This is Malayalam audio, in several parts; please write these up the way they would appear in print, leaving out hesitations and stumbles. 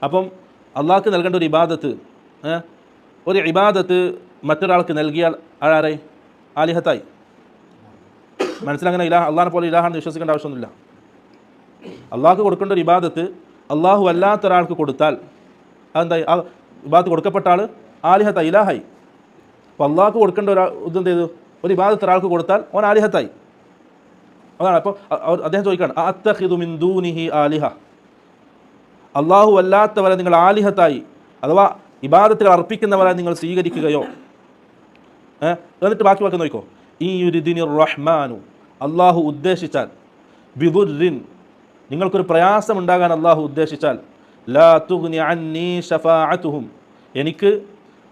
അപ്പം അള്ളാഹ്ക്ക് നൽകേണ്ട ഒരു ഇബാദത്ത് മറ്റൊരാൾക്ക് നൽകിയാൽ ആരായി ആലിഹത്തായി. മനസ്സിലങ്ങനെ അള്ളാഹിനെ പോലെ ഇലാഹാണെന്ന് വിശ്വസിക്കേണ്ട ആവശ്യമൊന്നുമില്ല. അള്ളാഹ്ക്ക് കൊടുക്കേണ്ട ഒരു ഇബാദത്ത് അള്ളാഹു അല്ലാത്ത ഒരാൾക്ക് കൊടുത്താൽ അതെന്തായി? ആ ഇബാദത്ത് കൊടുക്കപ്പെട്ട ആൾ ആലിഹത്തായി, ഇലാഹായി. അപ്പോൾ അള്ളാഹ്ക്ക് കൊടുക്കേണ്ട ഇതെന്ത് ചെയ്തു? ഒരു ഇബാദത്ത് ഒരാൾക്ക് കൊടുത്താൽ ഓൻ ആലിഹത്തായി. അതാണ്. അപ്പോൾ അദ്ദേഹം ചോദിക്കുകയാണ്, അത്തഖിദു മിൻ ദൂനിഹി ആലിഹ, അള്ളാഹു അല്ലാത്തവരെ നിങ്ങൾ ആലിഹത്തായി അഥവാ ഇബാദത്തുകൾ അർപ്പിക്കുന്നവരെ നിങ്ങൾ സ്വീകരിക്കുകയോ? എന്നിട്ട് ബാക്കി വാക്ക് നോക്കിക്കോ. ഈ യുരിദിനിർ റഹ്മാനു, അള്ളാഹു ഉദ്ദേശിച്ചാൽ, ബിദുർരിൻ, നിങ്ങൾക്കൊരു പ്രയാസം ഉണ്ടാകാൻ അള്ളാഹു ഉദ്ദേശിച്ചാൽ, ലാ തുഗ്നി അന്നീ ശഫാഅത്തുഹും, എനിക്ക്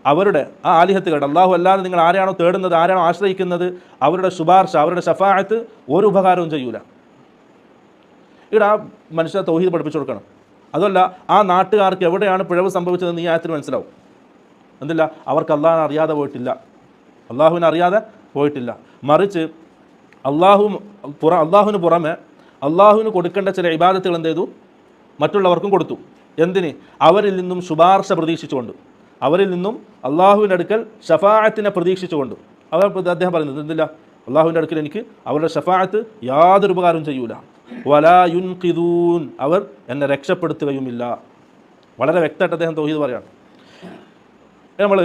അവരുടെ ആ ആലിഹത്തുകളുടെ, അള്ളാഹു അല്ലാതെ നിങ്ങൾ ആരെയാണോ തേടുന്നത്, ആരെയാണോ ആശ്രയിക്കുന്നത്, അവരുടെ ശുപാർശ, അവരുടെ ഷഫാഅത്ത് ഒരു ഉപകാരവും ചെയ്യൂല. ഇവിടെ ആ മനുഷ്യനെ തൗഹീദ് പഠിപ്പിച്ചു കൊടുക്കണം. അതല്ല ആ നാട്ടുകാർക്ക് എവിടെയാണ് പിഴവ് സംഭവിച്ചതെന്ന് ഈ ആയത്തിൽ മനസ്സിലാവും. എന്തില്ല? അവർക്ക് അള്ളാഹിനെ അറിയാതെ പോയിട്ടില്ല, അള്ളാഹുവിനെ അറിയാതെ പോയിട്ടില്ല. മറിച്ച് അള്ളാഹുവിന് പുറമെ അള്ളാഹുവിന് കൊടുക്കേണ്ട ചില ഇബാദത്തുകൾ എന്ത് ചെയ്തു? മറ്റുള്ളവർക്കും കൊടുത്തു. എന്തിന്? അവരിൽ നിന്നും ശുപാർശ പ്രതീക്ഷിച്ചുകൊണ്ട്, അവരിൽ നിന്നും അള്ളാഹുവിൻ്റെ അടുക്കൽ ഷഫാഅത്തിനെ പ്രതീക്ഷിച്ചുകൊണ്ട്. അദ്ദേഹം പറയുന്നത് എന്തില്ല? അള്ളാഹുവിൻ്റെ അടുക്കൽ എനിക്ക് അവരുടെ ഷഫാഅത്ത് യാതൊരു ഉപകാരവും ചെയ്യൂല. വലാ യുൻഖിദൂൻ, അവർ എന്നെ രക്ഷപ്പെടുത്തുകയുമില്ല. വളരെ വ്യക്തമായിട്ട് അദ്ദേഹം തൗഹീദ് പറയാണ്. നമ്മൾ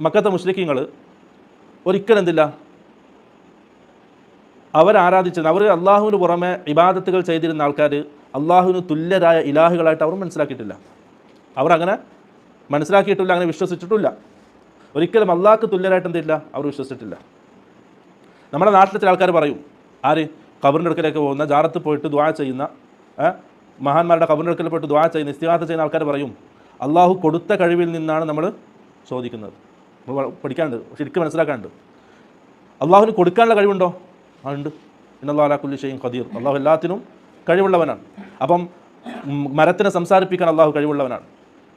മക്കത്തെ മുശ്രിക്കീങ്ങൾ ഒരിക്കലും എന്തില്ല, അവരാരാധിച്ചത്, അവർ അള്ളാഹുവിന് പുറമെ ഇബാദത്തുകൾ ചെയ്തിരുന്ന ആൾക്കാർ അള്ളാഹുവിന് തുല്യരായ ഇലാഹുകളായിട്ട് അവർ മനസ്സിലാക്കിയിട്ടില്ല. അവരങ്ങനെ മനസ്സിലാക്കിയിട്ടില്ല, അങ്ങനെ വിശ്വസിച്ചിട്ടില്ല. ഒരിക്കലും അള്ളാഹ്ക്ക് തുല്യരായിട്ട് എന്തില്ല, അവർ വിശ്വസിച്ചിട്ടില്ല. നമ്മുടെ നാട്ടിലെ ചില ആൾക്കാർ പറയും, ആര്? ഖബറിൻ്റെ അടുക്കലേക്ക് പോകുന്ന, ജാറത്ത് പോയിട്ട് ദുആ ചെയ്യുന്ന, മഹാന്മാരുടെ ഖബറിൻ്റെ അടുക്കൽ പോയിട്ട് ദുആ ചെയ്യുന്ന, ഇസ്തിഗാസ ചെയ്യുന്ന ആൾക്കാർ പറയും, അള്ളാഹു കൊടുത്ത കഴിവിൽ നിന്നാണ് നമ്മൾ ചോദിക്കുന്നത്. പഠിക്കാനുണ്ട്, ശരിക്കും മനസ്സിലാക്കാനുണ്ട്. അള്ളാഹുവിന് കൊടുക്കാനുള്ള കഴിവുണ്ടോ? ഉണ്ട്. ഇന്നല്ലാഹു അലാ കുല്ലി ഷൈഇൻ ഖദീർ, അള്ളാഹു എല്ലാത്തിനും കഴിവുള്ളവനാണ്. അപ്പം മരത്തിനെ സംസാരിപ്പിക്കാൻ അള്ളാഹു കഴിവുള്ളവനാണ്,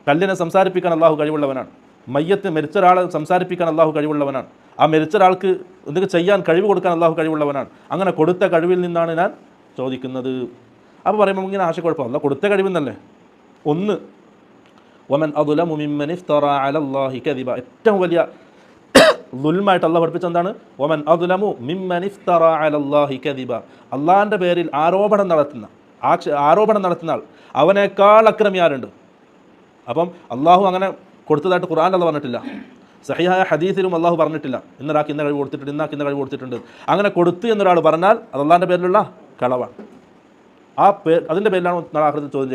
കല്ലിനെ സംസാരിപ്പിക്കാൻ അള്ളാഹു കഴിവുള്ളവനാണ്, മരിച്ച ഒരാളെ സംസാരിപ്പിക്കാൻ അള്ളാഹു കഴിവുള്ളവനാണ്, ആ മരിച്ച ഒരാൾക്ക് എന്തൊക്കെ ചെയ്യാൻ കഴിവ് കൊടുക്കാൻ അള്ളാഹു കഴിവുള്ളവനാണ്. അങ്ങനെ കൊടുത്ത കഴിവിൽ നിന്നാണ് ഞാൻ ചോദിക്കുന്നത്. അപ്പോൾ പറയുമ്പോൾ ഇങ്ങനെ ആശയക്കുഴപ്പമല്ല, കൊടുത്ത കഴിവെന്നല്ലേ. ഒന്ന്, വമൻ അദ്ലമു മിമ്മൻ ഇഫ്തറ അലല്ലാഹി കദിബ, ഏറ്റവും വലിയ ദുൽമായിട്ട് അള്ളാഹു പഠിപ്പിച്ച എന്താണ്? വമൻ അദ്ലമു മിമ്മൻ ഇഫ്തറ അലല്ലാഹി കദിബ, അള്ളാഹിൻ്റെ പേരിൽ ആരോപണം നടത്തുന്ന ആൾ അവനേക്കാൾ അക്രമി ആരുണ്ട്? അപ്പം അള്ളാഹു അങ്ങനെ കൊടുത്തതായിട്ട് ഖുർആനിൽ അല്ലാഹു പറഞ്ഞിട്ടില്ല, സഹിഹായ ഹദീസിലും അള്ളാഹു പറഞ്ഞിട്ടില്ല, ഇന്നൊരാൾക്ക് ഇന്ന കഴിവ് കൊടുത്തിട്ടുണ്ട്, ഇന്നാൾക്ക് ഇന്ന കഴിവ് കൊടുത്തിട്ടുണ്ട്. അങ്ങനെ കൊടുത്തു എന്നൊരാൾ പറഞ്ഞാൽ അത് അള്ളാഹിൻ്റെ പേരിലുള്ള കളവാണ്. അതിൻ്റെ പേരിലാണ് നാളെ ആഖിറത്തിൽ ചോദ്യം ചെയ്യപ്പെടുന്നത്.